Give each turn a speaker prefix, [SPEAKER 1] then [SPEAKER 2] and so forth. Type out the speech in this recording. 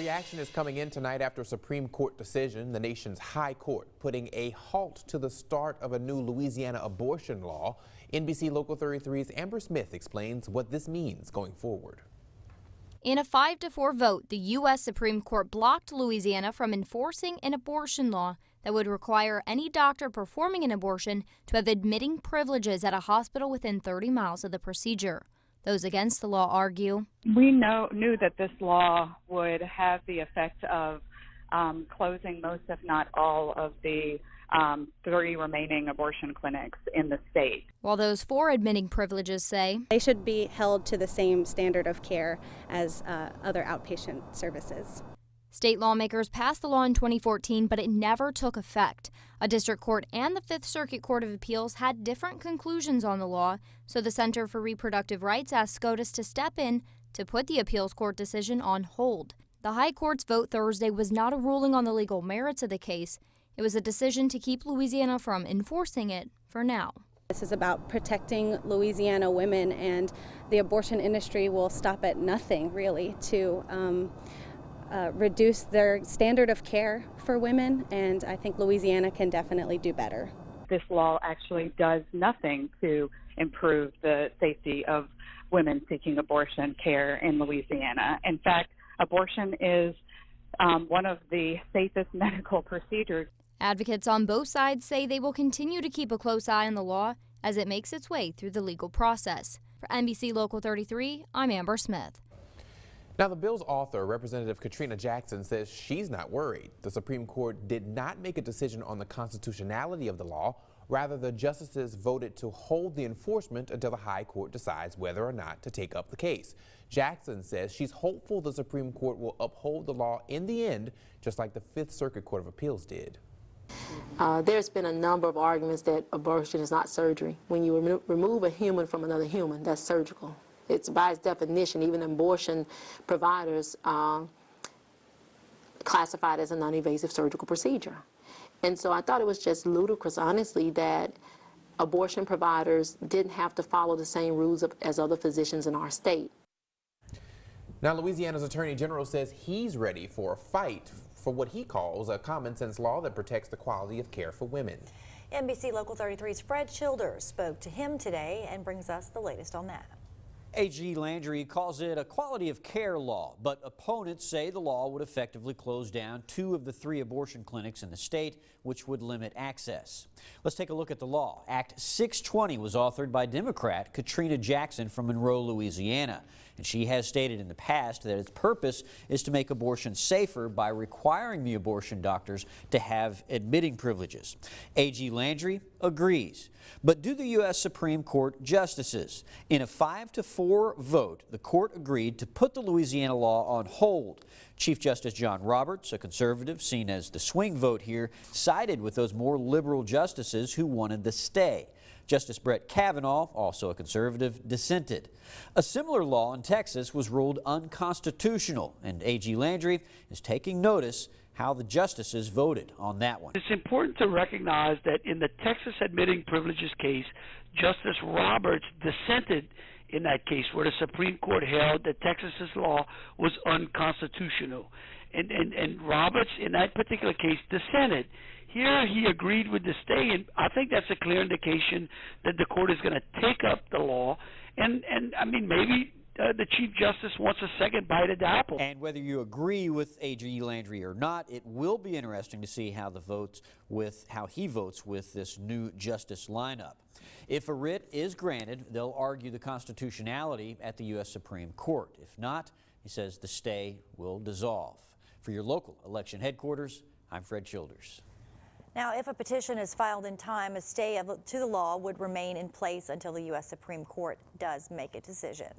[SPEAKER 1] reaction is coming in tonight after a Supreme Court decision, the nation's high court putting a halt to the start of a new Louisiana abortion law. NBC Local 33's Amber Smith explains what this means going forward.
[SPEAKER 2] In a 5-4 vote, the U.S. Supreme Court blocked Louisiana from enforcing an abortion law that would require any doctor performing an abortion to have admitting privileges at a hospital within 30 miles of the procedure. Those against the law argue.
[SPEAKER 3] We knew that this law would have the effect of closing most, if not all, of the 3 remaining abortion clinics in the state.
[SPEAKER 2] While those for admitting privileges say
[SPEAKER 4] they should be held to the same standard of care as other outpatient services.
[SPEAKER 2] State lawmakers passed the law in 2014, but it never took effect. A district court and the Fifth Circuit Court of Appeals had different conclusions on the law, so the Center for Reproductive Rights asked SCOTUS to step in to put the appeals court decision on hold. The High Court's vote Thursday was not a ruling on the legal merits of the case. It was a decision to keep Louisiana from enforcing it for now.
[SPEAKER 4] This is about protecting Louisiana women, and the abortion industry will stop at nothing, really, to reduce their standard of care for women, and I think Louisiana can definitely do better.
[SPEAKER 3] This law actually does nothing to improve the safety of women seeking abortion care in Louisiana. In fact, abortion is one of the safest medical procedures.
[SPEAKER 2] Advocates on both sides say they will continue to keep a close eye on the law as it makes its way through the legal process. For NBC Local 33, I'm Amber Smith.
[SPEAKER 1] Now, the bill's author, Representative Katrina Jackson, says she's not worried. The Supreme Court did not make a decision on the constitutionality of the law. Rather, the justices voted to hold the enforcement until the High Court decides whether or not to take up the case. Jackson says she's hopeful the Supreme Court will uphold the law in the end, just like the Fifth Circuit Court of Appeals did.
[SPEAKER 5] There's been a number of arguments that abortion is not surgery. When you remove a human from another human, that's surgical. It's by its definition, even abortion providers classified as a non-invasive surgical procedure. And so I thought it was just ludicrous, honestly, that abortion providers didn't have to follow the same rules as other physicians in our state.
[SPEAKER 1] Now, Louisiana's Attorney General says he's ready for a fight for what he calls a common-sense law that protects the quality of care for women.
[SPEAKER 6] NBC Local 33's Fred Childers spoke to him today and brings us the latest on that.
[SPEAKER 7] AG Landry calls it a quality of care law, but opponents say the law would effectively close down 2 of the 3 abortion clinics in the state, which would limit access. Let's take a look at the law. Act 620 was authored by Democrat Katrina Jackson from Monroe, Louisiana, and she has stated in the past that its purpose is to make abortion safer by requiring the abortion doctors to have admitting privileges. AG Landry agrees. But do the U.S. Supreme Court justices? In a 5-4 vote, the court agreed to put the Louisiana law on hold. Chief Justice John Roberts, a conservative seen as the swing vote here, sided with those more liberal justices who wanted the stay. Justice Brett Kavanaugh, also a conservative, dissented. A similar law in Texas was ruled unconstitutional, and AG Landry is taking notice how the justices voted on that one.
[SPEAKER 8] It's important to recognize that in the Texas admitting privileges case, Justice Roberts dissented in that case, where the Supreme Court held that Texas's law was unconstitutional. And Roberts, in that particular case, dissented. Here he agreed with the stay, and I think that's a clear indication that the court is going to take up the law. And I mean, maybe the Chief Justice wants a second bite at the apple.
[SPEAKER 7] And whether you agree with A.G. Landry or not, it will be interesting to see how he votes with this new justice lineup. If a writ is granted, they'll argue the constitutionality at the U.S. Supreme Court. If not, he says the stay will dissolve. For your local election headquarters, I'm Fred Childers.
[SPEAKER 6] Now, if a petition is filed in time, a stay to the law would remain in place until the U.S. Supreme Court does make a decision.